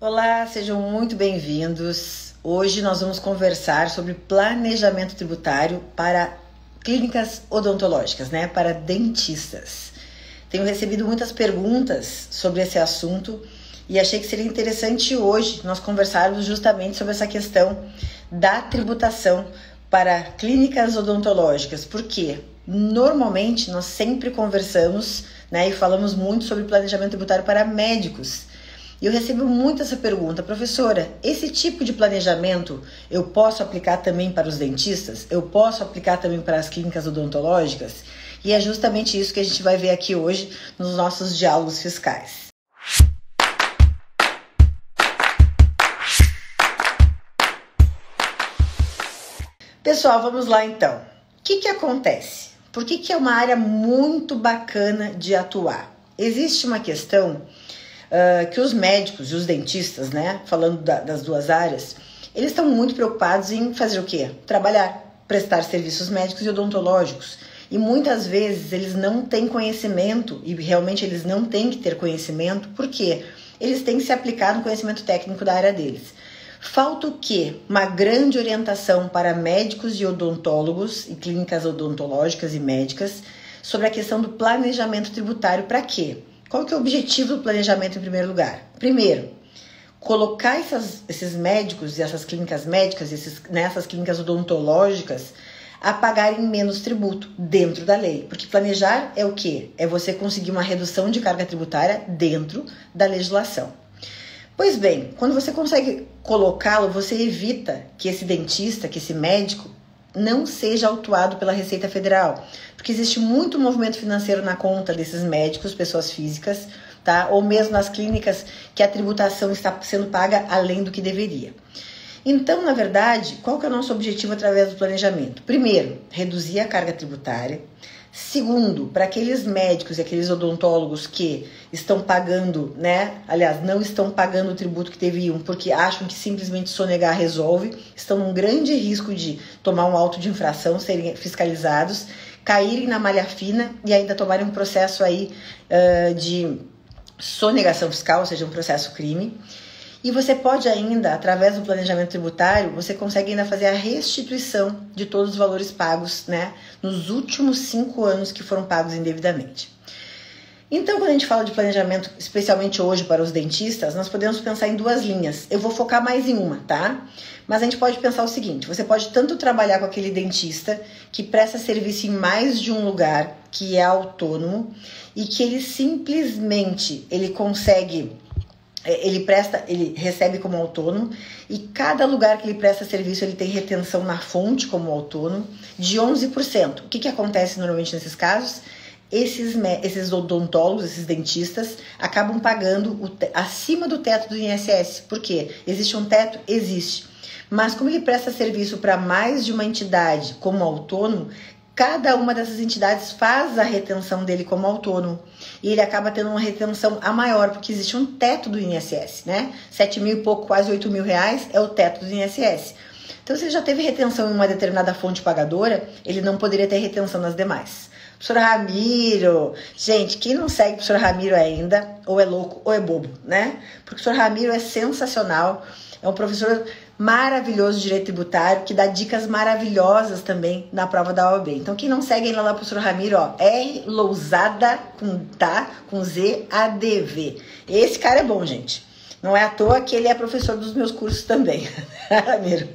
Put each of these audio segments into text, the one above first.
Olá, sejam muito bem-vindos. Hoje nós vamos conversar sobre planejamento tributário para clínicas odontológicas, para dentistas. Tenho recebido muitas perguntas sobre esse assunto e achei que seria interessante hoje nós conversarmos justamente sobre essa questão da tributação para clínicas odontológicas, porque normalmente nós sempre conversamos, e falamos muito sobre planejamento tributário para médicos. E eu recebo muito essa pergunta: professora, esse tipo de planejamento eu posso aplicar também para os dentistas? Eu posso aplicar também para as clínicas odontológicas? E é justamente isso que a gente vai ver aqui hoje nos nossos diálogos fiscais. Pessoal, vamos lá então. O que acontece? Por que é uma área muito bacana de atuar? Existe uma questão que os médicos e os dentistas, falando das duas áreas, eles estão muito preocupados em fazer o quê? Trabalhar, prestar serviços médicos e odontológicos. E muitas vezes eles não têm conhecimento, e realmente eles não têm que ter conhecimento, porque eles têm que se aplicar no conhecimento técnico da área deles. Falta o quê? Uma grande orientação para médicos e odontólogos e clínicas odontológicas e médicas sobre a questão do planejamento tributário. Para quê? Qual que é o objetivo do planejamento em primeiro lugar? Primeiro, colocar esses médicos e essas clínicas médicas, essas clínicas odontológicas, a pagarem menos tributo dentro da lei. Porque planejar é o quê? É você conseguir uma redução de carga tributária dentro da legislação. Pois bem, quando você consegue colocá-lo, você evita que esse dentista, que esse médico, não seja autuado pela Receita Federal, porque existe muito movimento financeiro na conta desses médicos, pessoas físicas, ou mesmo nas clínicas que a tributação está sendo paga além do que deveria. Então, na verdade, qual que é o nosso objetivo através do planejamento? Primeiro, reduzir a carga tributária. Segundo, para aqueles médicos e aqueles odontólogos que estão pagando, aliás, não estão pagando o tributo que deviam porque acham que simplesmente sonegar resolve, estão num grande risco de tomar um auto de infração, serem fiscalizados, caírem na malha fina e ainda tomarem um processo aí de sonegação fiscal, ou seja, um processo crime. E você pode ainda, através do planejamento tributário, você consegue ainda fazer a restituição de todos os valores pagos, nos últimos 5 anos que foram pagos indevidamente. Então, quando a gente fala de planejamento, especialmente hoje para os dentistas, nós podemos pensar em duas linhas. Eu vou focar mais em uma, tá? Mas a gente pode pensar o seguinte: você pode tanto trabalhar com aquele dentista que presta serviço em mais de um lugar, que é autônomo, e que ele simplesmente, ele recebe como autônomo, e cada lugar que ele presta serviço ele tem retenção na fonte como autônomo de 11%. O que acontece normalmente nesses casos? Esses odontólogos, esses dentistas, acabam pagando acima do teto do INSS. Por quê? Existe um teto? Existe. Mas como ele presta serviço para mais de uma entidade como autônomo, cada uma dessas entidades faz a retenção dele como autônomo. E ele acaba tendo uma retenção a maior, porque existe um teto do INSS, 7 mil e pouco, quase 8 mil reais é o teto do INSS. Então, se ele já teve retenção em uma determinada fonte pagadora, ele não poderia ter retenção nas demais. Professor Ramiro, gente, quem não segue o professor Ramiro ainda, ou é louco ou é bobo, Porque o professor Ramiro é sensacional, é um professor maravilhoso de direito tributário, que dá dicas maravilhosas também na prova da OAB. Então, quem não segue ainda lá, professor Ramiro, R Lousada, com Z-A-D-V. Esse cara é bom, gente. Não é à toa que ele é professor dos meus cursos também, Ramiro.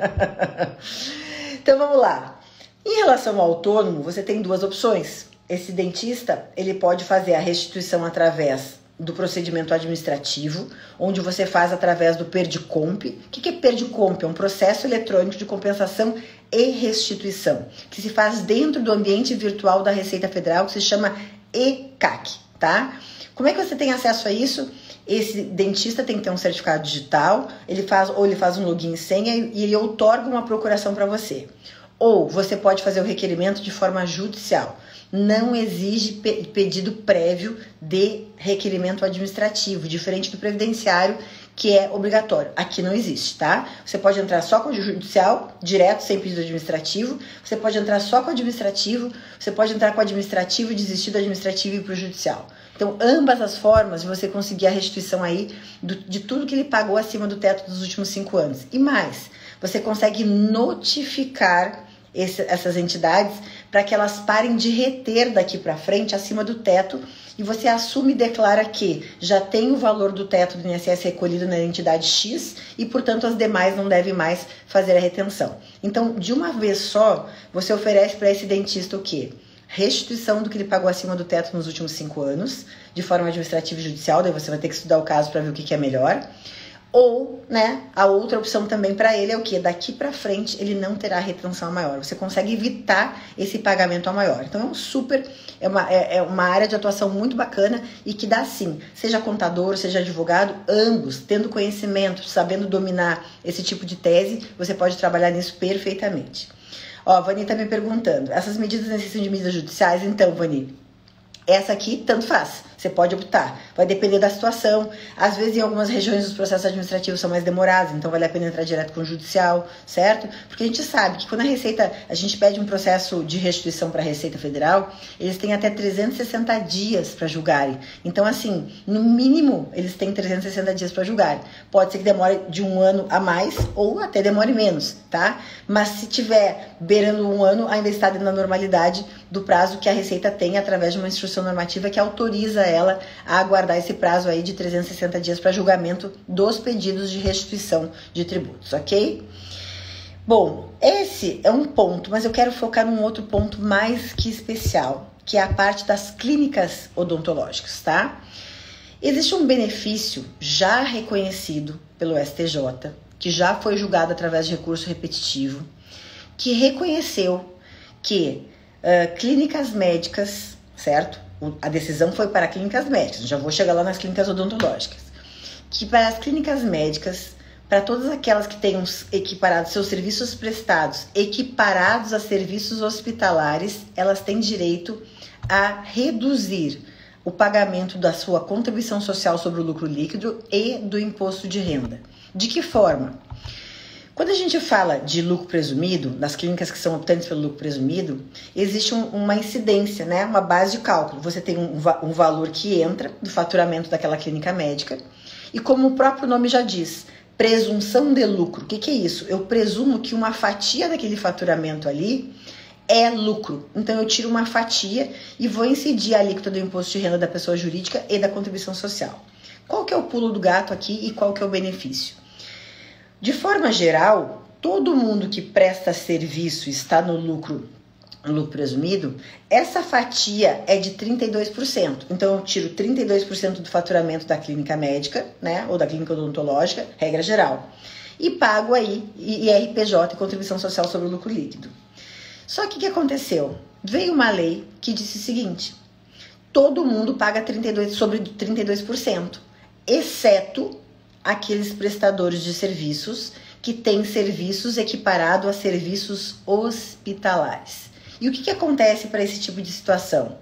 Então, vamos lá. Em relação ao autônomo, você tem duas opções. Esse dentista, ele pode fazer a restituição através do procedimento administrativo, onde você faz através do PERDICOMP. O que é PERDICOMP? É um processo eletrônico de compensação e restituição, que se faz dentro do ambiente virtual da Receita Federal, que se chama ECAC, tá? Como é que você tem acesso a isso? Esse dentista tem que ter um certificado digital, ele faz um login e senha e ele outorga uma procuração para você. Ou você pode fazer o requerimento de forma judicial. Não exige pedido prévio de requerimento administrativo, diferente do previdenciário, que é obrigatório. Aqui não existe, tá? Você pode entrar só com o judicial, direto, sem pedido administrativo. Você pode entrar só com o administrativo. Você pode entrar com o administrativo e desistir do administrativo e ir para o judicial. Então, ambas as formas de você conseguir a restituição aí de tudo que ele pagou acima do teto dos últimos 5 anos. E mais, você consegue notificar essas entidades para que elas parem de reter daqui para frente acima do teto, e você assume e declara que já tem o valor do teto do INSS recolhido na entidade X e, portanto, as demais não devem mais fazer a retenção. Então, de uma vez só, você oferece para esse dentista o quê? Restituição do que ele pagou acima do teto nos últimos 5 anos, de forma administrativa e judicial, daí você vai ter que estudar o caso para ver o que é melhor. Ou, né, a outra opção também para ele é o quê? Daqui para frente ele não terá retenção maior. Você consegue evitar esse pagamento a maior. Então é uma área de atuação muito bacana e que dá sim, seja contador, seja advogado, ambos tendo conhecimento, sabendo dominar esse tipo de tese, você pode trabalhar nisso perfeitamente. Ó, a Vani tá me perguntando, essas medidas necessitam de medidas judiciais? Então, Vani, essa aqui tanto faz. Você pode optar, vai depender da situação. Às vezes, em algumas regiões, os processos administrativos são mais demorados, então vale a pena entrar direto com o judicial, certo? Porque a gente sabe que quando a gente pede um processo de restituição para a Receita Federal, eles têm até 360 dias para julgarem. Então, assim, no mínimo, eles têm 360 dias para julgar. Pode ser que demore de 1 ano a mais ou até demore menos, tá? Mas se tiver beirando 1 ano, ainda está dentro da normalidade do prazo que a Receita tem através de uma instrução normativa que autoriza ela a aguardar esse prazo aí de 360 dias para julgamento dos pedidos de restituição de tributos, ok? Bom, esse é um ponto, mas eu quero focar num outro ponto mais que especial, que é a parte das clínicas odontológicas, tá? Existe um benefício já reconhecido pelo STJ, que já foi julgado através de recurso repetitivo, que reconheceu que clínicas médicas, certo? A decisão foi para clínicas médicas, já vou chegar lá nas clínicas odontológicas, que para as clínicas médicas, para todas aquelas que tenham equiparado seus serviços prestados, equiparados a serviços hospitalares, elas têm direito a reduzir o pagamento da sua contribuição social sobre o lucro líquido e do imposto de renda. De que forma? Quando a gente fala de lucro presumido, nas clínicas que são optantes pelo lucro presumido, existe uma incidência, né? Uma base de cálculo. Você tem um valor que entra do faturamento daquela clínica médica e, como o próprio nome já diz, presunção de lucro. O que é isso? Eu presumo que uma fatia daquele faturamento ali é lucro. Então eu tiro uma fatia e vou incidir a alíquota do imposto de renda da pessoa jurídica e da contribuição social. Qual que é o pulo do gato aqui e qual que é o benefício? De forma geral, todo mundo que presta serviço está no lucro presumido, essa fatia é de 32%. Então, eu tiro 32% do faturamento da clínica médica, né, ou da clínica odontológica, regra geral, e pago aí IRPJ e contribuição social sobre o lucro líquido. Só que o que aconteceu? Veio uma lei que disse o seguinte: todo mundo paga sobre 32%, exceto aqueles prestadores de serviços que têm serviços equiparados a serviços hospitalares. E o que acontece para esse tipo de situação?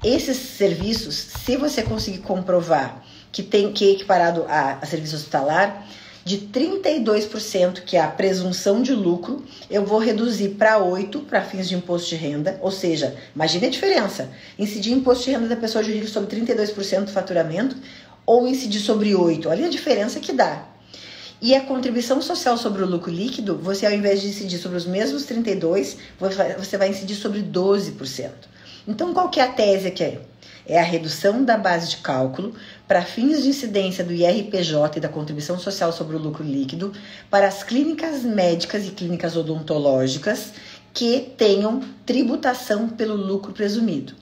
Esses serviços, se você conseguir comprovar que é equiparado a serviço hospitalar, de 32%, que é a presunção de lucro, eu vou reduzir para 8% para fins de imposto de renda. Ou seja, imagine a diferença: incidir imposto de renda da pessoa jurídica sobre 32% do faturamento ou incidir sobre 8%. Olha a diferença que dá. E a contribuição social sobre o lucro líquido, você, ao invés de incidir sobre os mesmos 32%, você vai incidir sobre 12%. Então, qual que é a tese aqui? É a redução da base de cálculo para fins de incidência do IRPJ e da contribuição social sobre o lucro líquido para as clínicas médicas e clínicas odontológicas que tenham tributação pelo lucro presumido.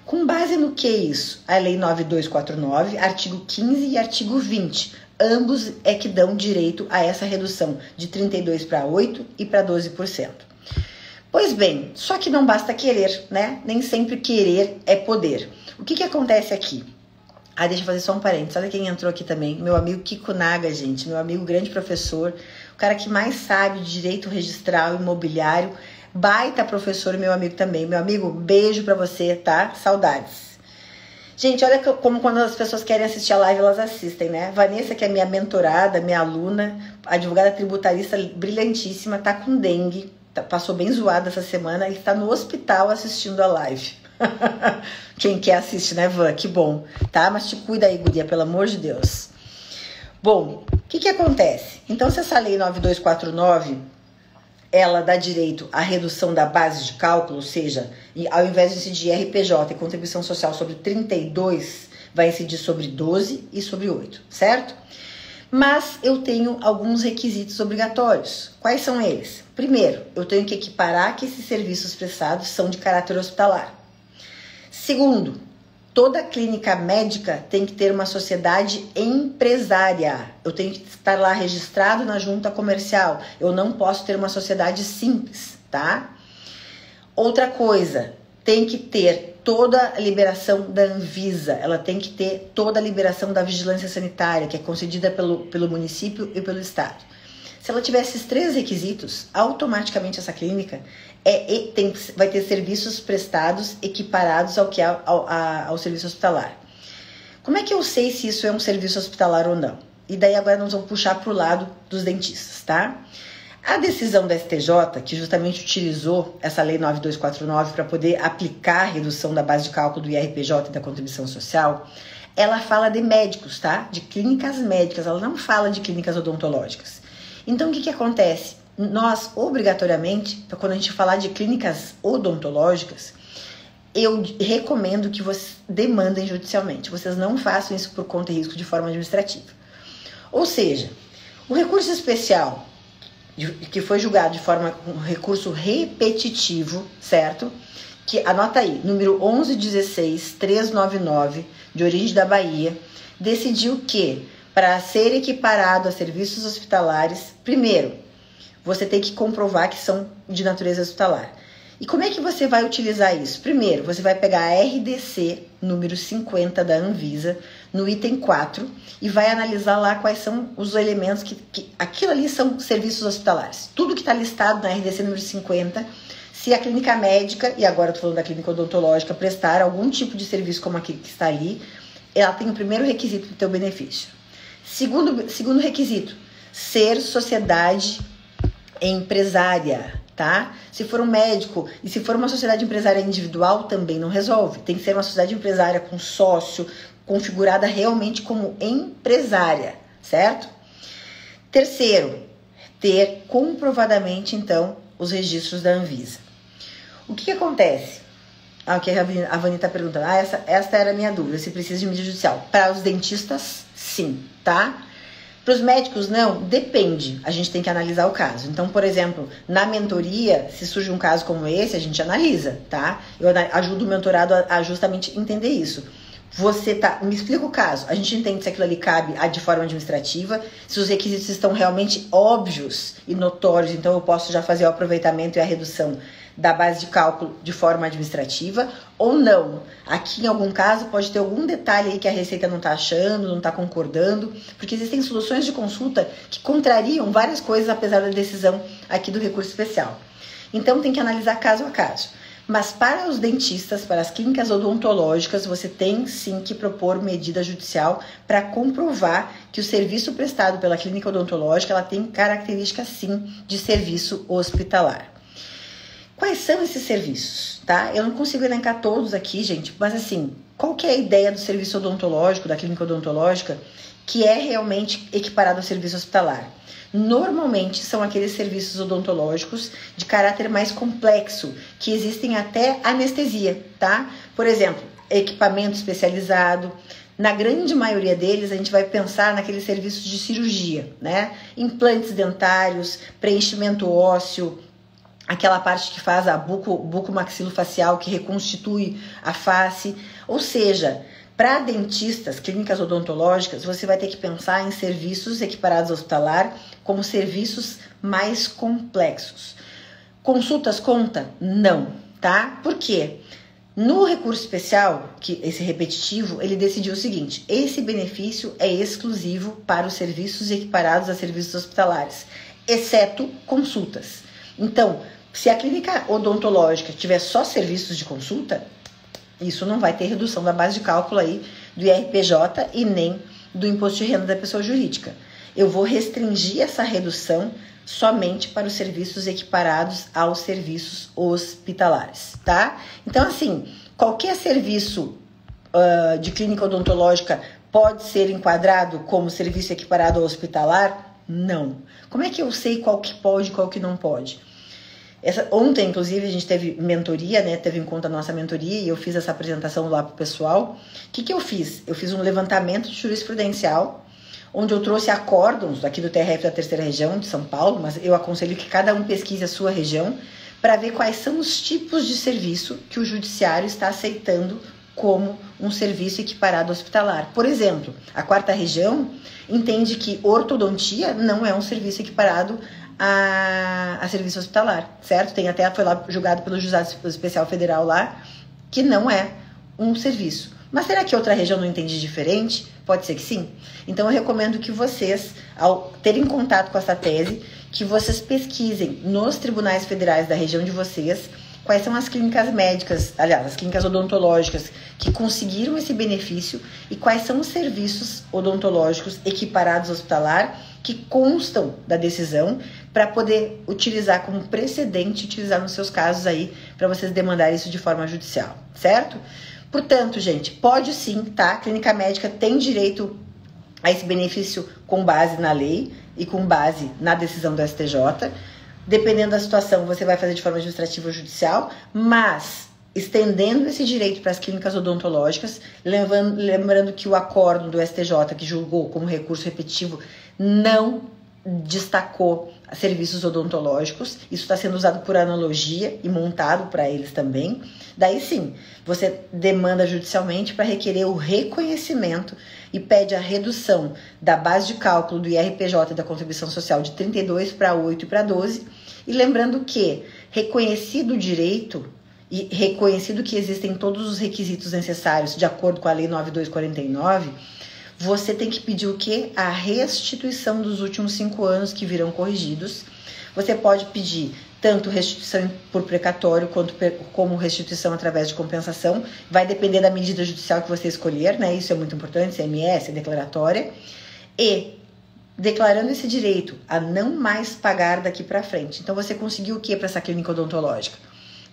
Com base no que é isso? A Lei 9249, artigo 15 e artigo 20. Ambos é que dão direito a essa redução de 32% para 8% e para 12%. Pois bem, só que não basta querer, né? Nem sempre querer é poder. O que acontece aqui? Deixa eu fazer só um parênteses. Olha quem entrou aqui também. Meu amigo Kiko Naga, gente. Meu amigo grande professor. O cara que mais sabe de direito registral imobiliário. Baita professor, meu amigo também. Meu amigo, beijo pra você, tá? Saudades. Gente, olha como quando as pessoas querem assistir a live, elas assistem, né? Vanessa, que é minha mentorada, minha aluna, advogada tributarista brilhantíssima, tá com dengue, passou bem zoada essa semana, e está no hospital assistindo a live. Quem quer assiste, né, Van? Que bom, tá? Mas te cuida aí, guria, pelo amor de Deus. Bom, o que acontece? Então, se essa lei 9249, ela dá direito à redução da base de cálculo, ou seja, ao invés de incidir RPJ e contribuição social sobre 32, vai incidir sobre 12 e sobre 8, certo? Mas eu tenho alguns requisitos obrigatórios. Quais são eles? Primeiro, eu tenho que equiparar que esses serviços prestados são de caráter hospitalar. Segundo, toda clínica médica tem que ter uma sociedade empresária. Eu tenho que estar lá registrado na junta comercial. Eu não posso ter uma sociedade simples, tá? Outra coisa, tem que ter toda a liberação da Anvisa. Ela tem que ter toda a liberação da vigilância sanitária, que é concedida pelo município e pelo estado. Se ela tiver esses 3 requisitos, automaticamente essa clínica vai ter serviços prestados equiparados ao serviço hospitalar. Como é que eu sei se isso é um serviço hospitalar ou não? E daí agora nós vamos puxar para o lado dos dentistas, tá? A decisão da STJ, que justamente utilizou essa lei 9249 para poder aplicar a redução da base de cálculo do IRPJ e da contribuição social, ela fala de médicos, tá? De clínicas médicas, ela não fala de clínicas odontológicas. Então, o que acontece? Nós, obrigatoriamente, quando a gente falar de clínicas odontológicas, eu recomendo que vocês demandem judicialmente. Vocês não façam isso por conta e risco de forma administrativa. Ou seja, o recurso especial, que foi julgado de forma um recurso repetitivo, certo? Que, anota aí, número 11.16.399, de origem da Bahia, decidiu que, para ser equiparado a serviços hospitalares, primeiro, você tem que comprovar que são de natureza hospitalar. E como é que você vai utilizar isso? Primeiro, você vai pegar a RDC número 50 da Anvisa, no item 4, e vai analisar lá quais são os elementos que aquilo ali são serviços hospitalares. Tudo que está listado na RDC número 50, se a clínica médica, e agora eu estou falando da clínica odontológica, prestar algum tipo de serviço como aquele que está ali, ela tem o primeiro requisito do teu benefício. Segundo requisito, ser sociedade empresária, tá? Se for um médico e se for uma sociedade empresária individual, também não resolve. Tem que ser uma sociedade empresária com sócio, configurada realmente como empresária, certo? Terceiro, ter comprovadamente, então, os registros da Anvisa. O que acontece? O que a Vani está perguntando. Esta era a minha dúvida, se precisa de medida judicial. Para os dentistas, sim, tá? Para os médicos, não, depende. A gente tem que analisar o caso. Então, por exemplo, na mentoria, se surge um caso como esse, a gente analisa, tá? Eu ajudo o mentorado a justamente entender isso. Me explica o caso. A gente entende se aquilo ali cabe de forma administrativa, se os requisitos estão realmente óbvios e notórios, então eu posso já fazer o aproveitamento e a redução da base de cálculo de forma administrativa, ou não. Aqui, em algum caso, pode ter algum detalhe aí que a Receita não está achando, não está concordando, porque existem soluções de consulta que contrariam várias coisas, apesar da decisão aqui do recurso especial. Então, tem que analisar caso a caso. Mas para os dentistas, para as clínicas odontológicas, você tem sim que propor medida judicial para comprovar que o serviço prestado pela clínica odontológica ela tem características sim de serviço hospitalar. Quais são esses serviços, tá? Eu não consigo elencar todos aqui, gente, mas assim, qual que é a ideia do serviço odontológico, da clínica odontológica, que é realmente equiparado ao serviço hospitalar? Normalmente são aqueles serviços odontológicos de caráter mais complexo, que existem até anestesia, tá? Por exemplo, equipamento especializado. Na grande maioria deles, a gente vai pensar naqueles serviços de cirurgia, né? Implantes dentários, preenchimento ósseo, aquela parte que faz a bucomaxilofacial, que reconstitui a face. Ou seja, para dentistas, clínicas odontológicas, você vai ter que pensar em serviços equiparados ao hospitalar como serviços mais complexos. Consultas conta? Não, tá? Por quê? No recurso especial, que esse repetitivo, ele decidiu o seguinte: esse benefício é exclusivo para os serviços equiparados a serviços hospitalares, exceto consultas. Então, se a clínica odontológica tiver só serviços de consulta, Isso não vai ter redução da base de cálculo aí do IRPJ e nem do imposto de renda da pessoa jurídica. Eu vou restringir essa redução somente para os serviços equiparados aos serviços hospitalares, tá? Então, assim, qualquer serviço de clínica odontológica pode ser enquadrado como serviço equiparado ao hospitalar? Não. Como é que eu sei qual que pode e qual que não pode? Ontem, inclusive, a gente teve mentoria, né? Teve em conta a nossa mentoria e eu fiz essa apresentação lá pro pessoal. O que eu fiz? Eu fiz um levantamento de jurisprudencial, onde eu trouxe acórdãos aqui do TRF da Terceira Região de São Paulo, mas eu aconselho que cada um pesquise a sua região para ver quais são os tipos de serviço que o judiciário está aceitando como um serviço equiparado hospitalar. Por exemplo, a Quarta Região entende que ortodontia não é um serviço equiparado a serviço hospitalar, certo? Foi lá julgado pelo Juizado Especial Federal lá, que não é um serviço. Mas será que outra região não entende diferente? Pode ser que sim. Então eu recomendo que vocês, ao terem contato com essa tese, que vocês pesquisem nos tribunais federais da região de vocês quais são as clínicas médicas, aliás, as clínicas odontológicas que conseguiram esse benefício e quais são os serviços odontológicos equiparados ao hospitalar que constam da decisão para poder utilizar como precedente, utilizar nos seus casos aí, para vocês demandarem isso de forma judicial, certo? Portanto, gente, pode sim, tá? A clínica médica tem direito a esse benefício com base na lei e com base na decisão do STJ. Dependendo da situação, você vai fazer de forma administrativa ou judicial, mas estendendo esse direito para as clínicas odontológicas, lembrando que o acórdão do STJ, que julgou como recurso repetitivo, não destacou serviços odontológicos. Isso está sendo usado por analogia e montado para eles também. Daí sim, você demanda judicialmente para requerer o reconhecimento e pede a redução da base de cálculo do IRPJ e da contribuição social de 32 para 8 e para 12. E lembrando que, reconhecido o direito e reconhecido que existem todos os requisitos necessários de acordo com a Lei 9249, você tem que pedir o quê? A restituição dos últimos 5 anos que virão corrigidos. Você pode pedir tanto restituição por precatório quanto como restituição através de compensação. Vai depender da medida judicial que você escolher, né? Isso é muito importante, CMS, declaratória. E declarando esse direito a não mais pagar daqui para frente. Então você conseguiu o que para essa clínica odontológica?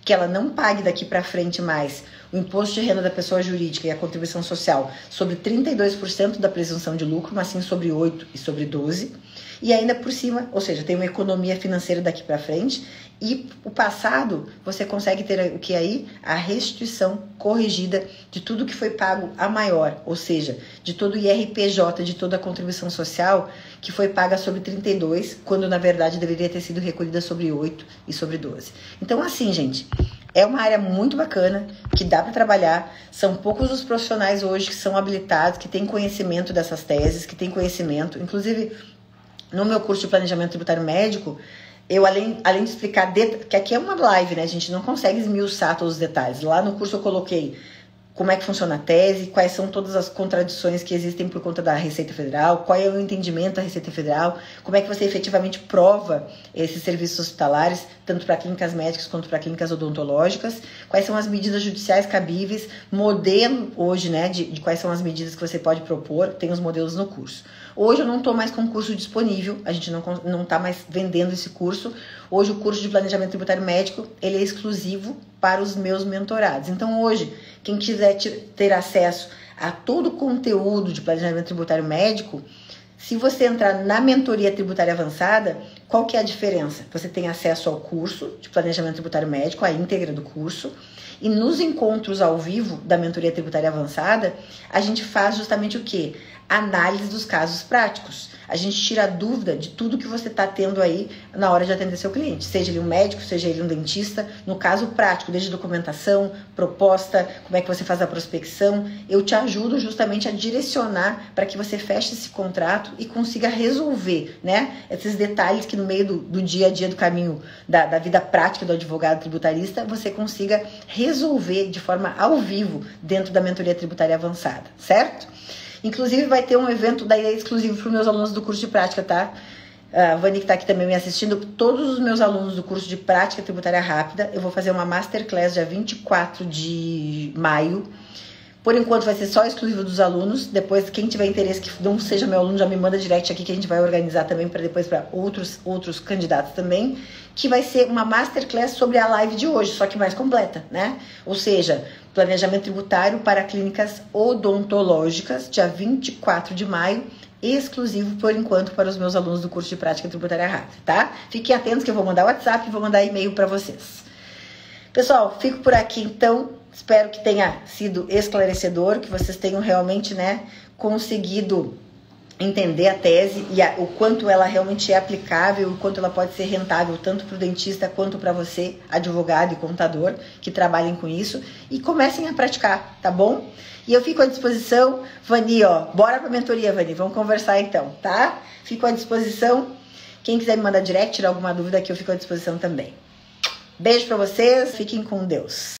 Que ela não pague daqui para frente mais o imposto de renda da pessoa jurídica e a contribuição social sobre 32% da presunção de lucro, mas sim sobre 8 e sobre 12. E ainda por cima, ou seja, tem uma economia financeira daqui para frente. E o passado, você consegue ter o que aí? A restituição corrigida de tudo que foi pago a maior, ou seja, de todo o IRPJ, de toda a contribuição social que foi paga sobre 32, quando na verdade deveria ter sido recolhida sobre 8 e sobre 12. Então assim, gente, é uma área muito bacana, que dá para trabalhar. São poucos os profissionais hoje que são habilitados, que têm conhecimento dessas teses, que têm conhecimento. Inclusive, no meu curso de planejamento tributário médico, eu, além de explicar, que aqui é uma live, né? A gente não consegue esmiuçar todos os detalhes. Lá no curso eu coloquei como é que funciona a tese, quais são todas as contradições que existem por conta da Receita Federal, qual é o entendimento da Receita Federal, como é que você efetivamente prova esses serviços hospitalares, tanto para clínicas médicas quanto para clínicas odontológicas, quais são as medidas judiciais cabíveis, modelo hoje, né, de quais são as medidas que você pode propor, tem os modelos no curso. Hoje eu não estou mais com o curso disponível, a gente não está mais vendendo esse curso. Hoje o curso de planejamento tributário médico, ele é exclusivo para os meus mentorados. Então hoje, quem quiser ter acesso a todo o conteúdo de planejamento tributário médico, se você entrar na mentoria tributária avançada, qual que é a diferença? Você tem acesso ao curso de planejamento tributário médico, a íntegra do curso, e nos encontros ao vivo da mentoria tributária avançada, a gente faz justamente o quê? Análise dos casos práticos. A gente tira a dúvida de tudo que você está tendo aí na hora de atender seu cliente. Seja ele um médico, seja ele um dentista. No caso prático, desde documentação, proposta, como é que você faz a prospecção. Eu te ajudo justamente a direcionar para que você feche esse contrato e consiga resolver, né, esses detalhes que no meio do dia a dia, do caminho da vida prática do advogado tributarista, você consiga resolver de forma ao vivo dentro da mentoria tributária avançada, certo? Inclusive vai ter um evento daí exclusivo para os meus alunos do curso de prática, tá? a Vani que está aqui também me assistindo, todos os meus alunos do curso de Prática Tributária Rápida, eu vou fazer uma Masterclass dia 24 de maio. Por enquanto vai ser só exclusivo dos alunos. Depois, quem tiver interesse que não seja meu aluno, já me manda direct aqui que a gente vai organizar também para depois para outros candidatos também. Que vai ser uma Masterclass sobre a live de hoje, só que mais completa, né? Ou seja, planejamento tributário para clínicas odontológicas, dia 24 de maio, exclusivo por enquanto para os meus alunos do curso de Prática Tributária Rápida, tá? Fiquem atentos que eu vou mandar WhatsApp e vou mandar e-mail para vocês. Pessoal, fico por aqui então. Espero que tenha sido esclarecedor, que vocês tenham realmente, né, conseguido entender a tese e o quanto ela realmente é aplicável, o quanto ela pode ser rentável tanto para o dentista quanto para você, advogado e contador, que trabalhem com isso e comecem a praticar, tá bom? E eu fico à disposição, Vani, ó, bora pra mentoria, Vani, vamos conversar então, tá? Fico à disposição, quem quiser me mandar direct, tirar alguma dúvida aqui, eu fico à disposição também. Beijo pra vocês, fiquem com Deus.